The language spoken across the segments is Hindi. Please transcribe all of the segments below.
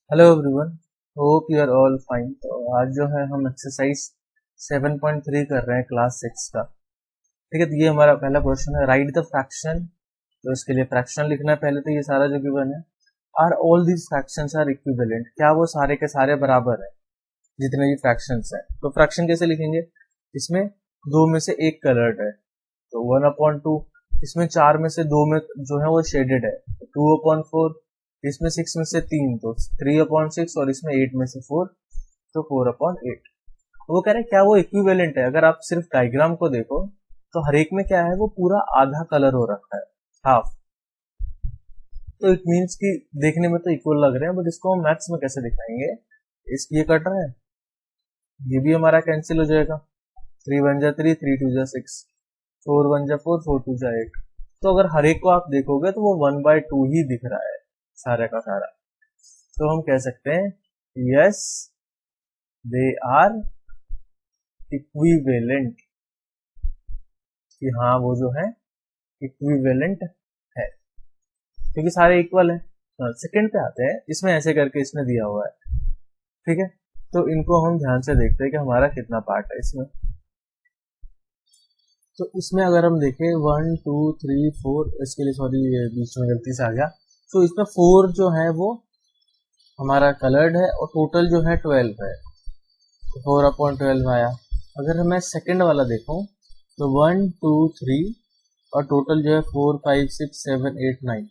Hello everyone, hope you are all fine. तो आज जो है हम एक्सरसाइज 7.3 कर रहे हैं क्लास 6 का। ठीक है, तो ये हमारा पहला क्वेश्चन है, राइट द फ्रैक्शन। तो इसके लिए फ्रैक्शन लिखना है पहले। तो ये सारा जो गिवन है, are all these fractions are equivalent, क्या वो सारे के सारे बराबर है जितने भी फ्रैक्शंस हैं। तो फ्रैक्शन कैसे लिखेंगे, इसमें दो में से एक कलर्ड है तो 1/2, इसमें चार में से दो में जो है वो शेडेड है तो 2/4, इसमें 6 में से 3 तो 3/6, और इसमें 8 में से 4 तो 4/8। वो कह रहे हैं क्या वो इक्विवेलेंट है। अगर आप सिर्फ डायग्राम को देखो तो हर एक में क्या है, वो पूरा आधा कलर हो रखा है, हाफ। तो इट मीन्स कि देखने में तो इक्वल लग रहे हैं, बट इसको हम मैथ्स में कैसे दिखाएंगे। ये कट रहा है, ये भी हमारा कैंसिल हो जाएगा। 3 1 जा 3, 3 2 जा 6, 4 1 जा 4, 4 2 जा 8। तो अगर हर एक को आप देखोगे तो वो 1/2 ही दिख रहा है सारे का सारा। तो हम कह सकते हैं यस दे आर इक्विवेलेंट, कि हाँ वो जो है इक्विवेलेंट है क्योंकि सारे इक्वल है। सेकंड पे आते हैं, इसमें ऐसे करके इसने दिया हुआ है। ठीक है, तो इनको हम ध्यान से देखते हैं कि हमारा कितना पार्ट है इसमें। तो इसमें अगर हम देखें 1 2 3 4, इसके लिए सॉरी ये बीच में गलती से आ गया। तो इसमें 4 जो है वो हमारा कलर्ड है और टोटल जो है 12 है, 4/12 आया। अगर मैं सेकंड वाला देखूं तो 1 2 3 और टोटल जो है 4 5 6 7 8 9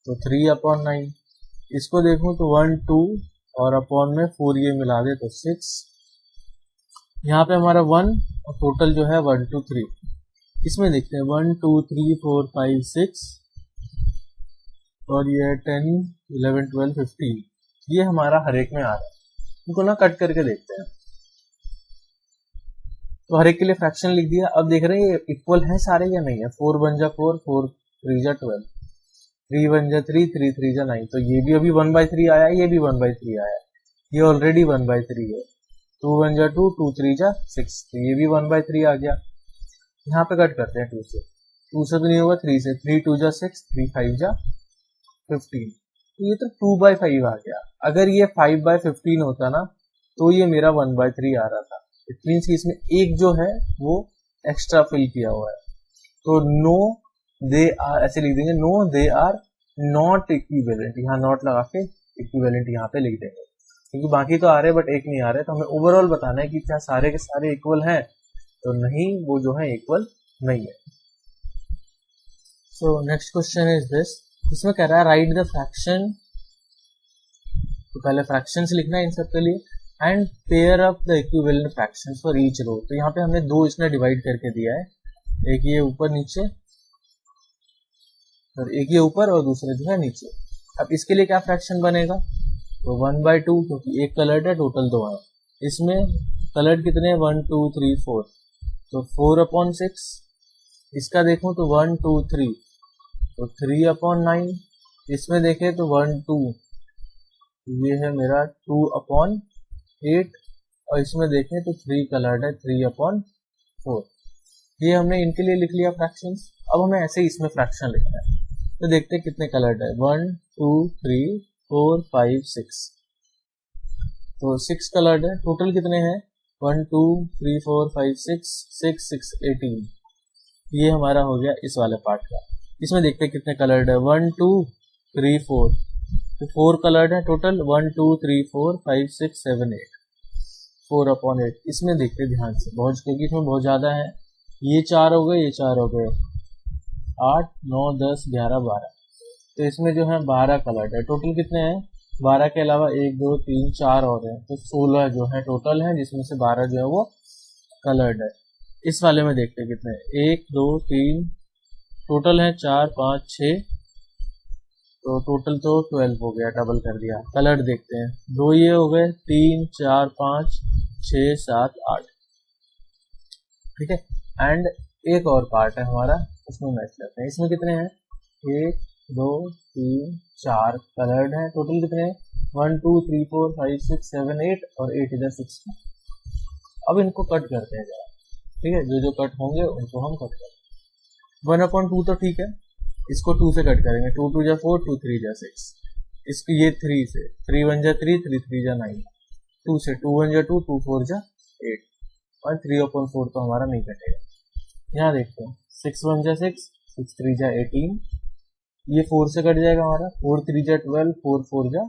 तो 3/9। इसको देखूं तो 1 2 और अपॉन में 4 ये मिला दे तो 6। यहाँ पे हमारा 1 और टोटल जो है 1 2 3। इसमें देखते हैं 1 2 3 4 5 6 और ये 10 11 12 15, ये हमारा हर एक में आ रहा है। इनको ना कट करके देखते हैं। तो हर एक के लिए फ्रैक्शन लिख दिया। अब देख रहे हैं ये इक्वल है सारे या नहीं है। 4 1 जा 4, 4 3 जा 12, 3 1 जा 3, 3 3 जा 9। तो ये भी अभी 1/3 आया, ये भी 1/3 आया, ये ऑलरेडी 1/3 है। 2 1 जा 2, 2 3 जा 6, तो ये भी 1/3 आ गया। यहाँ पे कट करते हैं 2 से, 2 से तो नहीं होगा, 3 से, 3 2 जा 6, 3 5 जा 15, तो ये तो 2/5 आ गया। अगर ये 5/15 होता ना तो ये मेरा 1/3 आ रहा था। इट मीन्स कि इसमें एक जो है वो एक्स्ट्रा फिल किया हुआ है। तो नो दे आर ऐसे लिख देंगे, no they are not equivalent, यहाँ नॉट लगा के इक्विवेलेंट यहाँ पे लिख देंगे, क्योंकि बाकी तो आ रहे बट एक नहीं आ रहे। तो हमें ओवरऑल बताना है कि क्या सारे के सारे इक्वल हैं, तो नहीं, वो जो है इक्वल नहीं है। So next question is this, इसमें कह रहा है राइट द फ्रैक्शन। तो पहले फ्रैक्शंस लिखना है इन सब के लिए, and pair up the equivalent fractions for each row. तो यहाँ पे हमने दो इसने डिवाइड करके दिया है, एक ये ऊपर नीचे और एक ये ऊपर और दूसरा जो है नीचे। अब इसके लिए क्या फ्रैक्शन बनेगा, तो 1/2, क्योंकि एक कलर्ड है, टोटल 2 है। इसमें कलर्ड कितने हैं, 1 2 3 4, तो 4/6। इसका देखूं तो 1 2 3 तो 3/9। इसमें देखें तो 1 2, ये है मेरा 2/8, और इसमें देखें तो 3 कलर्ड है, 3/4। ये हमने इनके लिए लिख लिया फ्रैक्शंस। अब हमें ऐसे ही इसमें फ्रैक्शन लिखना है। तो देखते हैं कितने कलर्ड है, 1 2 3 4 5 6, तो 6 कलर्ड है। टोटल कितने हैं, 1 2 3 4 5 6 6 6 18। ये हमारा हो गया इस वाले पार्ट का। इसमें देखते हैं कितने कलर्ड है, 1 2 3 4, तो 4 कलर्ड है टोटल, 1 2 3 4 5 6 7 8, 4/8। इसमें देखते ध्यान से बहुत, क्योंकि इसमें बहुत ज्यादा है। ये 4 हो गए, ये 4 हो गए, 8 9 10 11 12, तो इसमें जो है 12 कलर्ड है। टोटल कितने हैं, 12 के अलावा 1 2 3 4 और हैं, तो 16 जो है टोटल है, जिसमें से 12 जो है वो कलर्ड है। इस वाले में देखते हैं कितने, 1 2 3, टोटल है 4 5 6, तो टोटल तो 12 हो गया, डबल कर दिया। कलर्ड देखते हैं, 2 ये हो गए, 3 4 5 6 7 8। ठीक है, एंड एक और पार्ट है हमारा, उसमें मैच करते हैं। इसमें कितने हैं, 1 2 3 4 कलर्ड है। टोटल कितने हैं, 1 2 3 4 5 6 7 8, और 8 इधर 16। अब इनको कट करते हैं जरा। ठीक है, जो जो कट होंगे उनको हम कट करेंगे। 1/2 तो ठीक है, इसको 2 से कट करेंगे, 2 2 जा 4, 2 3 जा 6, इसको ये 3 से 3 1 जा 3 3 3 जा 9, 2 से 2 1 जा 2 2 4 जा 8 और 3/4 तो हमारा नहीं कटेगा। यहाँ देखते हैं 6 1 जा 6 6 3 जा 18, ये 4 से कट जाएगा हमारा, 4 3 जा 12 4 4 जा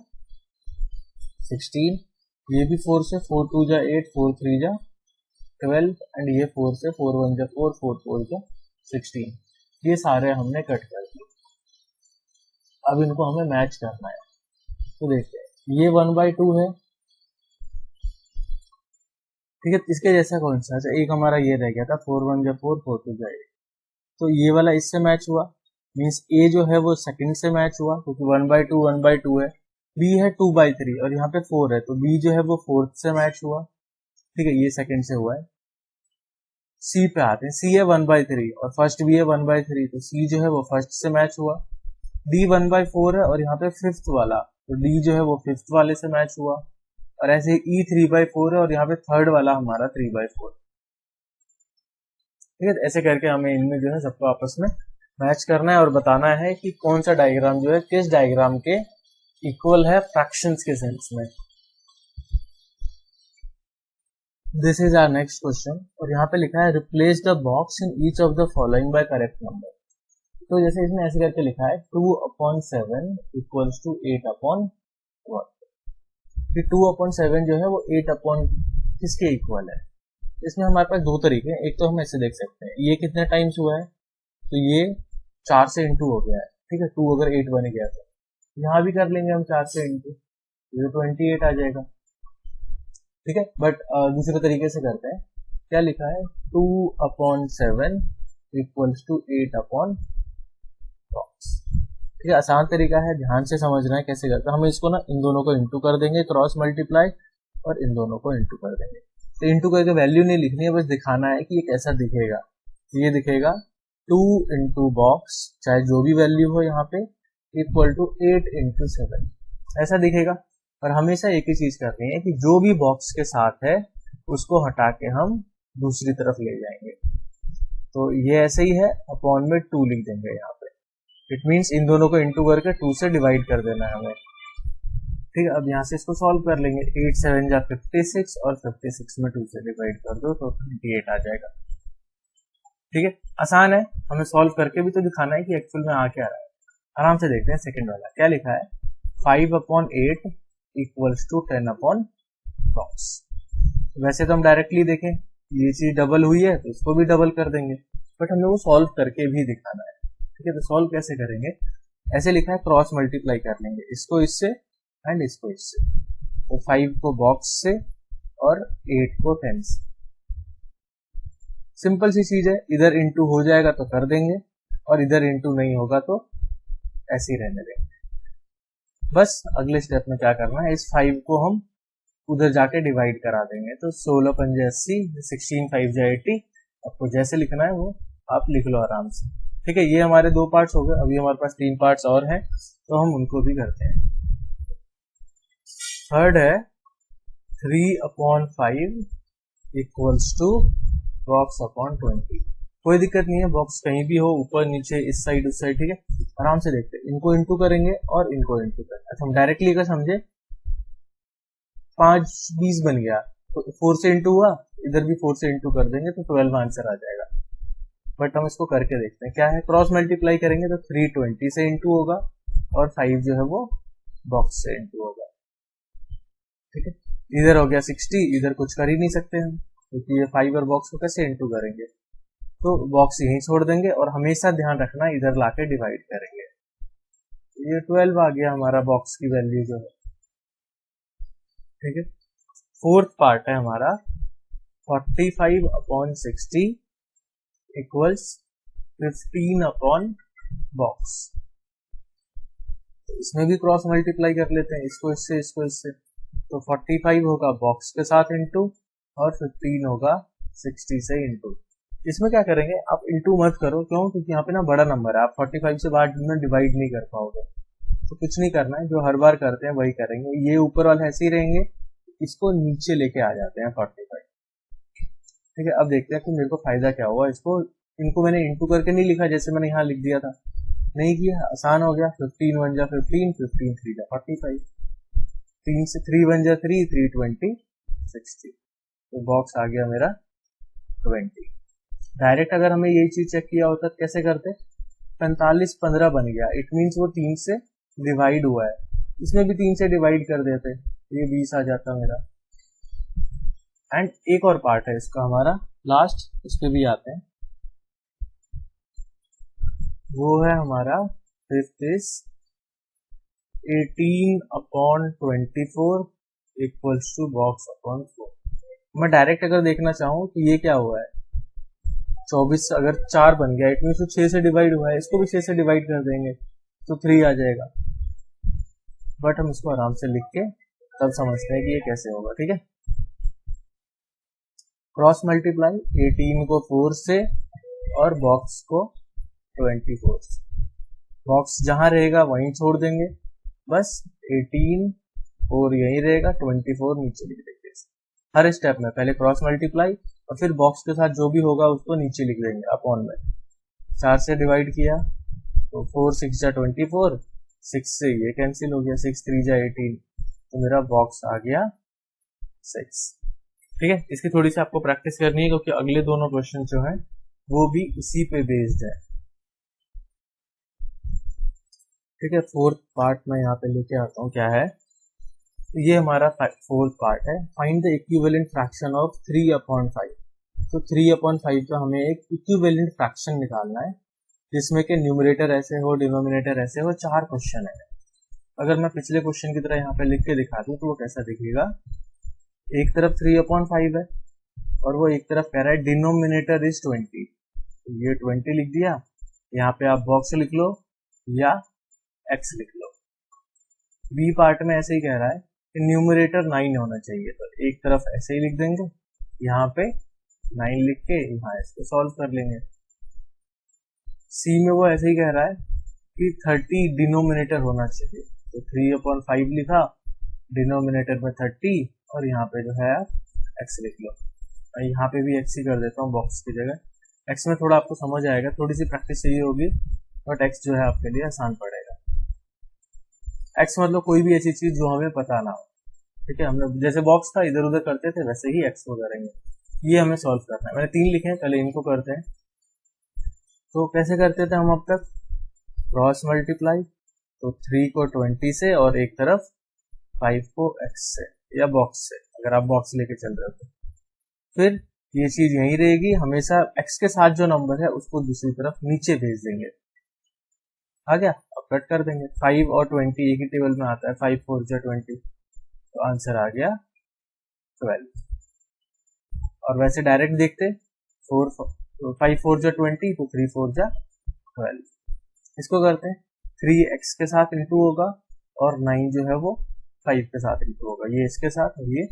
16, ये भी 4 से 4 2 जा 8 4 3 जा 12 एंड ये 4 से 4 1 जा 4 4 4 जा 16। ये सारे हमने कट कर दिए। अब इनको हमें मैच करना है, तो देखते हैं ये 1/2 है, ठीक है। इसके जैसा कौन सा, अच्छा एक हमारा ये रह गया था 4 1 जा 4 4 2 जा 8, तो ये वाला इससे मैच हुआ, मीन्स ए जो है वो सेकंड से मैच हुआ क्योंकि 1/2 1/2 है। बी है 2/3 और यहाँ पे 4 है, तो बी जो है वो फोर्थ से मैच हुआ, ठीक है, ये सेकंड से हुआ है। सी पे आते हैं, सी है 1/3 और फर्स्ट भी है 1/3, तो सी जो है वो फर्स्ट से मैच हुआ। डी 1/4 है और यहाँ पे फिफ्थ वाला, तो डी जो है वो फिफ्थ वाले से मैच हुआ। और ऐसे ही ई 3/4 है और यहाँ पे थर्ड वाला हमारा 3/4, ठीक है। ऐसे करके हमें इनमें जो है सबको आपस में मैच करना है और बताना है कि कौन सा डायग्राम जो है किस डायग्राम के इक्वल है फ्रैक्शंस के सेंस में। This is our next question और यहाँ पे लिखा है replace the box in each of the following by correct number. तो जैसे इसमें ऐसे करके लिखा है 2/7 इक्वल्स टू 8/1, 2/7 जो है वो 8/ किसके इक्वल है। इसमें हमारे पास दो तरीके हैं, एक तो हम ऐसे देख सकते हैं ये कितने टाइम्स हुआ है, तो ये 4 से इंटू हो गया है, ठीक है। 2 अगर 8 बन गया तो यहाँ भी कर लेंगे हम 4 से इंटू, ये 28 आ जाएगा, ठीक है। बट दूसरे तरीके से करते हैं, क्या लिखा है 2/7 इक्वल्स टू 8/, ठीक है। आसान तरीका है, ध्यान से समझना है कैसे करते हैं। हम इसको ना इन दोनों को इंटू कर देंगे, क्रॉस मल्टीप्लाई, और इन दोनों को इंटू कर देंगे। तो इंटू करके वैल्यू नहीं लिखनी है, बस दिखाना है कि ये कैसा दिखेगा। ये दिखेगा 2 इंटू बॉक्स, चाहे जो भी वैल्यू हो यहाँ पे, इक्वल टू 8 इंटू 7, ऐसा दिखेगा। और हमेशा एक ही चीज करनी है कि जो भी बॉक्स के साथ है उसको हटा के हम दूसरी तरफ ले जाएंगे। तो ये ऐसे ही है, अपॉन में 2 लिख देंगे यहाँ पे। इट मीन्स इन दोनों को इंटू करके 2 से डिवाइड कर देना है हमें, ठीक है। अब यहाँ से इसको सॉल्व कर लेंगे, 8 7 जा 56 और 56 में 2 से डिवाइड कर दो तो 28 आ जाएगा, ठीक है। आसान है, हमें सॉल्व करके भी तो दिखाना है कि एक्चुअल में आ क्या रहा है। आराम से देखते हैं सेकंड वाला क्या लिखा है, 5/8 इक्वल्स टू 10/बॉक्स। वैसे तो हम डायरेक्टली देखें ये चीज डबल हुई है तो इसको भी डबल कर देंगे, बट हमें वो सॉल्व करके भी दिखाना है, ठीक है। तो सॉल्व कैसे करेंगे, ऐसे लिखा है क्रॉस मल्टीप्लाई कर लेंगे, इसको इससे एंड इसको इससे, तो 5 को बॉक्स से और 8 को 10 से। सिंपल सी चीज है, इधर इंटू हो जाएगा तो कर देंगे और इधर इंटू नहीं होगा तो ऐसे ही रहने देंगे। बस अगले स्टेप में क्या करना है, इस 5 को हम उधर जाके डिवाइड करा देंगे, तो 16 5 80, 16 5 जा 80। आपको जैसे लिखना है वो आप लिख लो आराम से, ठीक है। ये हमारे 2 पार्ट्स हो गए, अभी हमारे पास 3 पार्ट्स और हैं तो हम उनको भी करते हैं। थर्ड है 3/5 इक्वल्स टू बॉक्स/20। कोई दिक्कत नहीं है, बॉक्स कहीं भी हो, ऊपर नीचे इस साइड उस साइड, ठीक है। आराम से देखते हैं, इनको इंटू करेंगे और इनको इंटू करेंगे। अच्छा हम डायरेक्टली अगर समझे 5 20 बन गया तो 4 से इंटू हुआ, इधर भी 4 से इंटू कर देंगे तो 12 आंसर आ जाएगा। बट हम इसको करके देखते हैं क्या है, क्रॉस मल्टीप्लाई करेंगे तो 320 से इंटू होगा और 5 जो है वो बॉक्स से इंटू होगा, ठीक है। इधर हो गया 60, इधर कुछ कर ही नहीं सकते हम क्योंकि ये 5 और बॉक्स को कैसे इंटू करेंगे, तो बॉक्स यहीं छोड़ देंगे और हमेशा ध्यान रखना इधर लाके डिवाइड करेंगे। ये 12 आ गया हमारा बॉक्स की वैल्यू जो है, ठीक है। फोर्थ पार्ट है हमारा 45/60 इक्वल्स 15/बॉक्स। इसमें भी क्रॉस मल्टीप्लाई कर लेते हैं, इसको इससे इसको इससे, तो 45 होगा बॉक्स के साथ इंटू और 15 होगा 60 से इंटू। इसमें क्या करेंगे, आप इंटू मत करो, क्यों, क्योंकि यहाँ पे ना बड़ा नंबर है, आप 45 से बाद में डिवाइड नहीं कर पाओगे। तो कुछ नहीं करना है, जो हर बार करते हैं वही करेंगे। ये ऊपर वाले ऐसे ही रहेंगे, इसको नीचे लेके आ जाते हैं 45, ठीक है। अब देखते हैं कि मेरे को फायदा क्या हुआ, इसको इनको मैंने इंटू करके नहीं लिखा जैसे मैंने यहाँ लिख दिया था, नहीं किया, आसान हो गया। 15 1 जा 15, 15 3 जा 45, 3 से 3 1 जा 3, 3 20 60। तो बॉक्स आ गया मेरा 20। डायरेक्ट अगर हमें यही चीज चेक किया होता तो कैसे करते, 45 15 बन गया, इट मीन्स वो 3 से डिवाइड हुआ है, इसमें भी 3 से डिवाइड कर देते, ये 20 आ जाता मेरा। एंड एक और पार्ट है इसका हमारा लास्ट, इस पे भी आते हैं, वो है हमारा fifth is 18/24 equals to box upon 4। मैं डायरेक्ट अगर देखना चाहूँ कि ये क्या हुआ है, 24 अगर 4 बन गया, इट मीन तो 6 से डिवाइड हुआ है, इसको भी 6 से डिवाइड कर देंगे तो 3 आ जाएगा। बट हम इसको आराम से लिख के तब समझते हैं कि ये कैसे होगा। ठीक है, क्रॉस मल्टीप्लाई 18 को 4 से और बॉक्स को 24 से, बॉक्स जहां रहेगा वहीं छोड़ देंगे, बस 18 और यहीं रहेगा, 24 नीचे लिख देंगे। हर स्टेप में पहले क्रॉस मल्टीप्लाई और फिर बॉक्स के साथ जो भी होगा उसको नीचे लिख देंगे अपॉन में। 4 से डिवाइड किया तो 4 6 जा 24, 6 से ये कैंसिल हो गया, 6 3 जा 18, तो मेरा बॉक्स आ गया 6। ठीक है, इसकी थोड़ी सी आपको प्रैक्टिस करनी है क्योंकि अगले दोनों क्वेश्चन जो है वो भी इसी पे बेस्ड है। ठीक है, फोर्थ पार्ट में यहाँ पे लेके आता हूँ, क्या है ये हमारा फोर्थ पार्ट है, find the equivalent fraction of 3/5। तो 3/5 का हमें एक इक्विवेलेंट फ्रैक्शन निकालना है जिसमें कि न्यूमरेटर ऐसे हो, डिनोमिनेटर ऐसे हो, 4 क्वेश्चन है। अगर मैं पिछले क्वेश्चन की तरह यहाँ पे लिख के दिखा दूँ तो वो कैसा दिखेगा, एक तरफ 3/5 है और वो एक तरफ कह रहा है डिनोमिनेटर इज 20, तो ये 20 लिख दिया, यहाँ पे आप बॉक्स लिख लो या एक्स लिख लो। बी पार्ट में ऐसे ही कह रहा है कि न्यूमरेटर 9 होना चाहिए, तो एक तरफ ऐसे ही लिख देंगे, यहाँ पे 9 लिख के यहाँ इसको सॉल्व कर लेंगे। सी में वो ऐसे ही कह रहा है कि 30 डिनोमिनेटर होना चाहिए, तो 3/5 लिखा, डिनोमिनेटर में 30 और यहाँ पे जो है आप एक्स लिख लो। यहाँ पे भी एक्स ही कर देता हूँ बॉक्स की जगह, एक्स में थोड़ा आपको समझ आएगा, थोड़ी सी प्रैक्टिस चाहिए होगी, बट एक्स जो है आपके लिए आसान पड़ेगा। एक्स मतलब कोई भी ऐसी चीज जो हमें पता ना हो। ठीक है, हमने जैसे बॉक्स था इधर उधर करते थे वैसे ही एक्स को करेंगे, ये हमें सॉल्व करना है। मैंने 3 लिखे हैं, पहले इनको करते हैं। तो कैसे करते थे हम अब तक, क्रॉस मल्टीप्लाई, तो 3 को 20 से और एक तरफ 5 को x से या बॉक्स से, अगर आप बॉक्स लेके चल रहे हो तो फिर ये चीज यहीं रहेगी, हमेशा x के साथ जो नंबर है उसको दूसरी तरफ नीचे भेज देंगे। आ गया, अब कट कर देंगे, 5 और 20 एक ही टेबल में आता है, 5 4 जा 20, तो आंसर आ गया 12। और वैसे डायरेक्ट देखते 5 4 जा 20, तो 3 4 जा 12। इसको करते हैं, 3x के साथ इंटू होगा और 9 जो है वो 5 के साथ इंटू होगा, ये इसके साथ और ये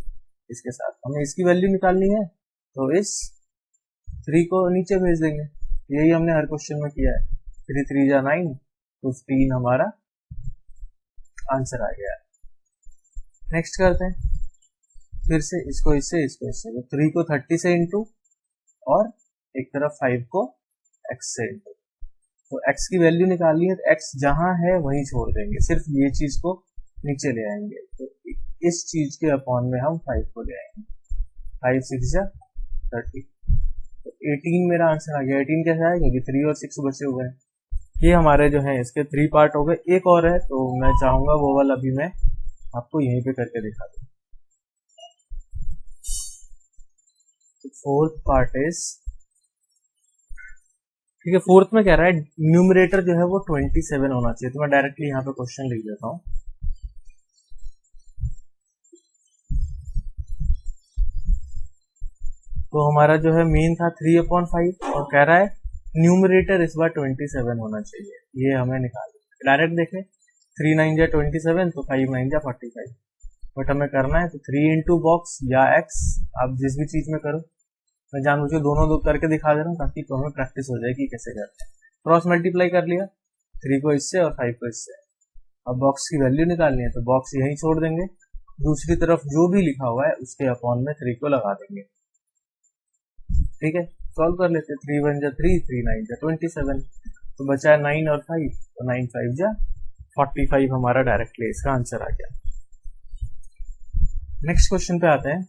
इसके साथ। हमें इसकी वैल्यू निकालनी है तो इस 3 को नीचे भेज देंगे, यही हमने हर क्वेश्चन में किया है। 3 3 जा 9, 15 हमारा आंसर आ गया। नेक्स्ट करते हैं, फिर से इसको इससे, इसको इससे, 3 को 30 से इंटू और एक तरफ 5 को x से इंटू, तो x की वैल्यू निकालनी है, तो x जहां है वहीं छोड़ देंगे, सिर्फ ये चीज को नीचे ले आएंगे, तो इस चीज के अपॉन में हम 5 को ले आएंगे, 5 6 जा 30, तो 18 मेरा आंसर आ गया। 18 कैसे आया, क्योंकि 3 और 6 बचे हुए हैं। ये हमारे जो है इसके 3 पार्ट हो गए, एक और है तो मैं चाहूंगा वो वाला अभी मैं आपको यहीं पे करके दिखा दूं। फोर्थ पार्ट इज, ठीक है, फोर्थ में कह रहा है न्यूमरेटर जो है वो 27 होना चाहिए, तो मैं डायरेक्टली यहाँ पे क्वेश्चन लिख देता हूँ। तो हमारा जो है मेन था 3/5 और कह रहा है न्यूमरेटर इस बार 27 होना चाहिए, ये हमें निकालना। डायरेक्ट देखें, 3 9 जा 27, तो 5 9 जा 45, बट हमें करना है तो 3 इंटू बॉक्स या x, आप जिस भी चीज में करो, मैं जानबूझ के दोनों दो करके दिखा दे रहा हूँ ताकि तो हमें प्रैक्टिस हो जाए कि कैसे करते हैं। क्रॉस मल्टीप्लाई कर लिया, 3 को इससे और 5 को इससे, अब बॉक्स की वैल्यू निकालनी है तो बॉक्स यहीं छोड़ देंगे, दूसरी तरफ जो भी लिखा हुआ है उसके अपॉन में 3 को लगा देंगे। ठीक है, सॉल्व कर लेते, 3 1 जा 3, 3 9 जा 27, तो बचा है 9 और 5, तो 9 5 जा 45 हमारा डायरेक्टली इसका आंसर आ गया। नेक्स्ट क्वेश्चन पे आते हैं।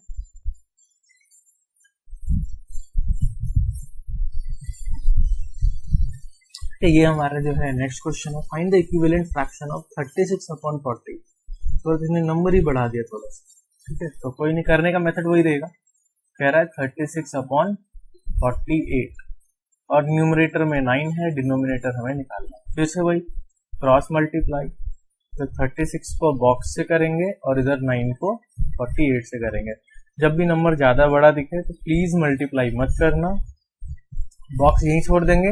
ये हमारा जो है नेक्स्ट क्वेश्चन है, find the equivalent fraction of 36/40। तो इसने नंबर ही बढ़ा दिया थोड़ा सा, ठीक है, तो कोई नहीं, करने का मेथड वही रहेगा। कह रहा है 36/48 और न्यूमरेटर में 9 है, डिनोमिनेटर हमें निकालना है। फिर से वही क्रॉस मल्टीप्लाई, तो 36 को बॉक्स से करेंगे और इधर 9 को 48 से करेंगे। जब भी नंबर ज्यादा बड़ा दिखे तो प्लीज मल्टीप्लाई मत करना, बॉक्स यहीं छोड़ देंगे,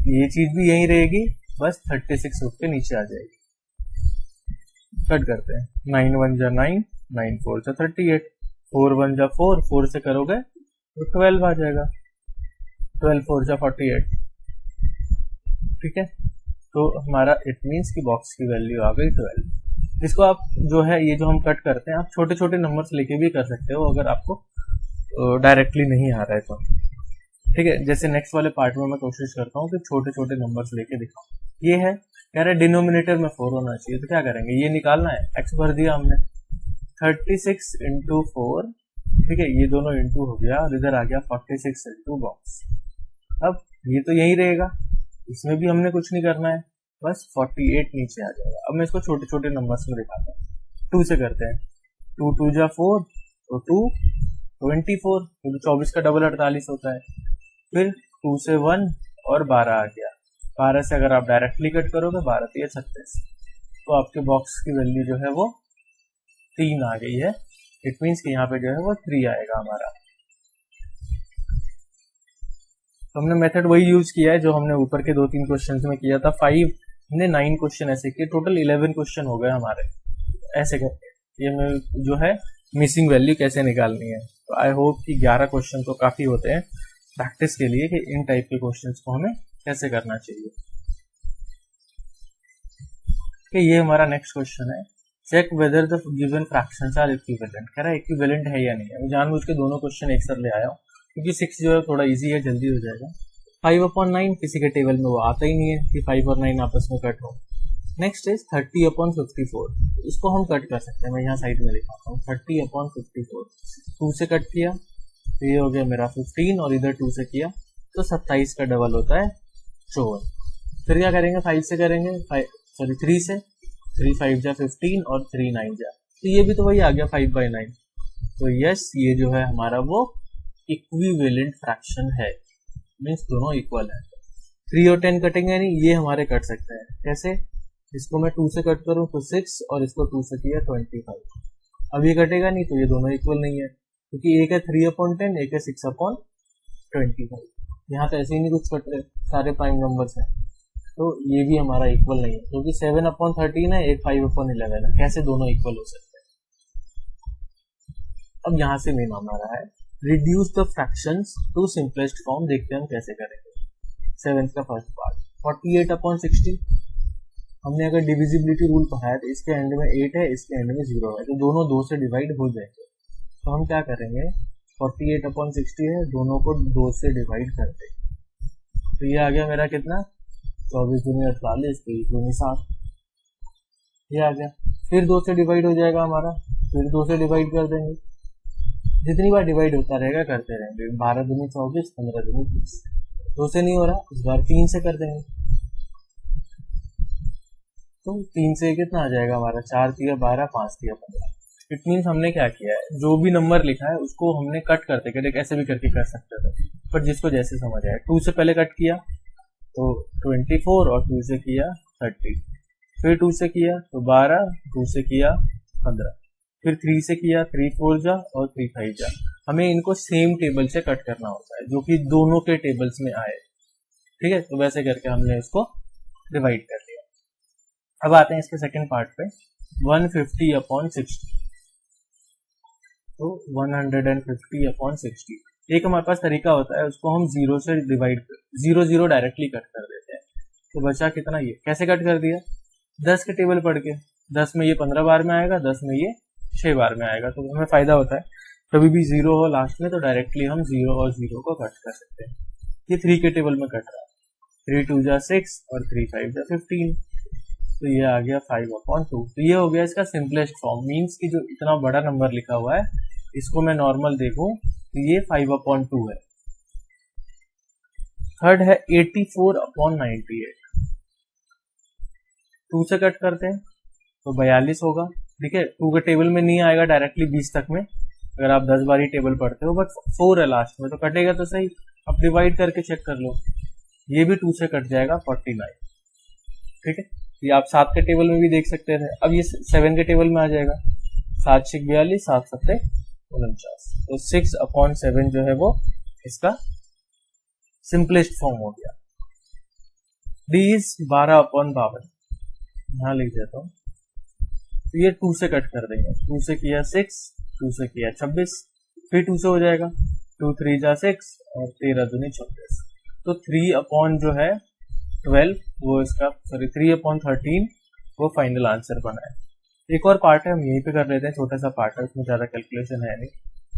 ये चीज भी यहीं रहेगी, बस 36 उठ के नीचे आ जाएगी। कट करते हैं, 9 1 जा 9, 9 4 जा 38, 4 1 जा 4, 4 से करोगे तो 12 आ जाएगा, 12 4 जा 48, ठीक है। तो हमारा इट मीन्स की बॉक्स की वैल्यू आ गई 12। इसको आप जो है ये जो हम कट करते हैं, आप छोटे छोटे नंबर्स लेके भी कर सकते हो अगर आपको डायरेक्टली नहीं आ रहा है तो, ठीक है। जैसे नेक्स्ट वाले पार्ट में मैं कोशिश करता हूँ कि छोटे छोटे नंबर्स लेके दिखाऊं। ये है, कह रहे डिनोमिनेटर में 4 होना चाहिए, तो क्या करेंगे, ये निकालना है, x भर दिया हमने, 36 इंटू 4, ठीक है, ये दोनों इंटू हो गया और इधर आ गया 46 इंटू बॉक्स। अब ये तो यही रहेगा, इसमें भी हमने कुछ नहीं करना है, बस 48 नीचे आ जाएगा। अब मैं इसको छोटे छोटे नंबर्स में दिखाता हूँ। 2 से करते हैं, 2 2 जा 4, तो 2 24, क्योंकि 24 का डबल 48 होता है। फिर 2 से 1 और 12 आ गया, 12 से अगर आप डायरेक्टली कट करोगे 12 3 36, तो आपके बॉक्स की वैल्यू जो है वो 3 आ गई है। इट मीन्स कि यहाँ पे जो है वो 3 आएगा हमारा। तो हमने मेथड वही यूज किया है जो हमने ऊपर के 2-3 क्वेश्चंस में किया था। 5 ने 9 क्वेश्चन ऐसे किए, टोटल 11 क्वेश्चन हो गए हमारे ऐसे करके। ये में जो है मिसिंग वैल्यू कैसे निकालनी है, तो आई होप कि 11 क्वेश्चन तो काफी होते हैं प्रैक्टिस के लिए कि इन टाइप के क्वेश्चंस को हमें कैसे करना चाहिए। कि ये हमारा नेक्स्ट क्वेश्चन है, check whether the given fractions are equivalent. कह रहा है इक्विवेलेंट है या नहीं है। मैं जानबूझ के दोनों क्वेश्चन एक साथ ले आया हूँ क्योंकि 6 जो है थोड़ा इजी है, जल्दी हो जाएगा। 5/9 किसी के टेबल में वो आता ही नहीं है कि 5 और 9 आपस में कट हो। नेक्स्ट इज 30/54, इसको हम कट कर सकते हैं। मैं यहाँ साइड में लिखाता हूँ 30/54, 2 से कट किया तो ये हो गया मेरा 15 और इधर 2 से किया तो 27 का डबल होता है 54। फिर क्या करेंगे, 5 से करेंगे, 3 से, 3 5 जा 15 और 3 9 जा, तो ये भी तो वही आ गया 5/9। तो यस, ये जो है हमारा वो इक्विवेलेंट फ्रैक्शन है, मीन्स दोनों इक्वल है। 3 और 10 कटेंगे नहीं, ये हमारे कट सकते हैं। कैसे, इसको मैं 2 से कट करूं तो 6 और इसको 2 से किया 25। अब ये कटेगा नहीं तो ये दोनों इक्वल नहीं है, क्योंकि एक है 3/10, एक है 6/25। यहाँ तो ऐसे ही नहीं कुछ कट रहे, सारे प्राइम नंबर्स हैं, तो ये भी हमारा इक्वल नहीं है, क्योंकि 7/13 है, एक 5/11 है, कैसे दोनों इक्वल हो सकते हैं। अब यहाँ से मेन हमारा है reduce the fractions to simplest form. देखते हैं हम कैसे करेंगे। 7th का फर्स्ट पार्ट 48/60। हमने अगर डिविजिबिलिटी रूल पढ़ा है तो इसके एंड में 8 है, इसके एंड में 0 है, तो दोनों 2 से डिवाइड हो जाएंगे। तो हम क्या करेंगे, 48/60 है, दोनों को 2 से डिवाइड कर देंगे, तो ये आ गया मेरा कितना, 24 दूनी 48, 23 दूनी 7, ये आ गया। फिर 2 से डिवाइड हो जाएगा हमारा, फिर 2 से डिवाइड कर देंगे, जितनी बार डिवाइड होता रहेगा करते रहेंगे। 12 दूनी 24, 15 दूनी 30, 2 से नहीं हो रहा, इस बार 3 से कर देंगे, तो 3 से कितना आ जाएगा हमारा, 4 3 12, 5 3 15। इट मीन्स हमने क्या किया है, जो भी नंबर लिखा है उसको हमने कट करते करते ऐसे भी करके कर सकते थे, पर जिसको जैसे समझ आए। 2 से पहले कट किया तो 24 और 2 से किया 30, फिर 2 से किया तो 12, 2 से किया 15, फिर 3 से किया 3 4 जा और 3 5 जा। हमें इनको सेम टेबल से कट करना होता है जो कि दोनों के टेबल्स में आए, ठीक है। तो वैसे करके हमने इसको डिवाइड कर दिया। अब आते हैं इसके सेकंड पार्ट पे, 150/60। तो 150/60 एक हमारे पास तरीका होता है, उसको हम 0 से डिवाइड 0 डायरेक्टली कट कर देते हैं। तो बचा कितना, ये कैसे कट कर दिया, 10 के टेबल पढ़ के, 10 में ये 15 बार में आएगा, 10 में ये 6 बार में आएगा, तो हमें फायदा होता है कभी भी 0 हो लास्ट में तो डायरेक्टली हम 0 और 0 को कट कर सकते हैं। ये 3 के टेबल में कट रहा है, 3 2 जा 6 और 3 5 जा 15, तो ये आ गया 5/2। तो ये हो गया इसका सिंपलेस्ट फॉर्म, मीन्स कि जो इतना बड़ा नंबर लिखा हुआ है इसको मैं नॉर्मल देखूं तो ये 5/2 है। थर्ड है 84/98, 2 से कट करते हैं तो 42 होगा। ठीक है, 2 के टेबल में नहीं आएगा डायरेक्टली 20 तक में, अगर आप 10 बार ही टेबल पढ़ते हो, बट 4 है लास्ट में तो कटेगा तो सही। अब डिवाइड करके चेक कर लो, ये भी 2 से कट जाएगा 49। ठीक है, ये आप 7 के टेबल में भी देख सकते थे, अब ये 7 के टेबल में आ जाएगा। 7 6 42, 7 7 49, तो 6/7 जो है वो इसका सिंपलेस्ट फॉर्म हो गया। डी इज 12/52, यहां लिख देता हूं, तो ये 2 से कट कर देंगे। 2 से किया 6, 2 से किया 26, फिर 2 से हो जाएगा, 2 3 जा 6 और 13 दूनी 26, तो 3 जो है 12 वो इसका, सॉरी 3/13 वो फाइनल आंसर बना है। एक और पार्ट है, हम यहीं पे कर लेते हैं, छोटा सा पार्ट है, उसमें ज्यादा कैलकुलेशन है नहीं।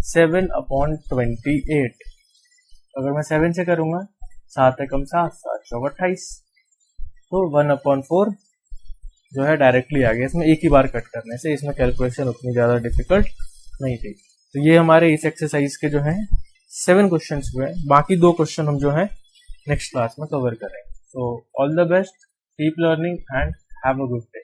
7/28, अगर मैं 7 से करूंगा, 7 एकम 7, 7 चौक 28, तो 1/4 जो है डायरेक्टली आ गया। इसमें एक ही बार कट करने से इसमें कैलकुलेशन उतनी ज्यादा डिफिकल्ट नहीं थी। तो ये हमारे इस एक्सरसाइज के जो है 7 क्वेश्चन हुए हैं, बाकी 2 क्वेश्चन हम जो है नेक्स्ट क्लास में कवर करेंगे। So all the best, keep learning and have a good day.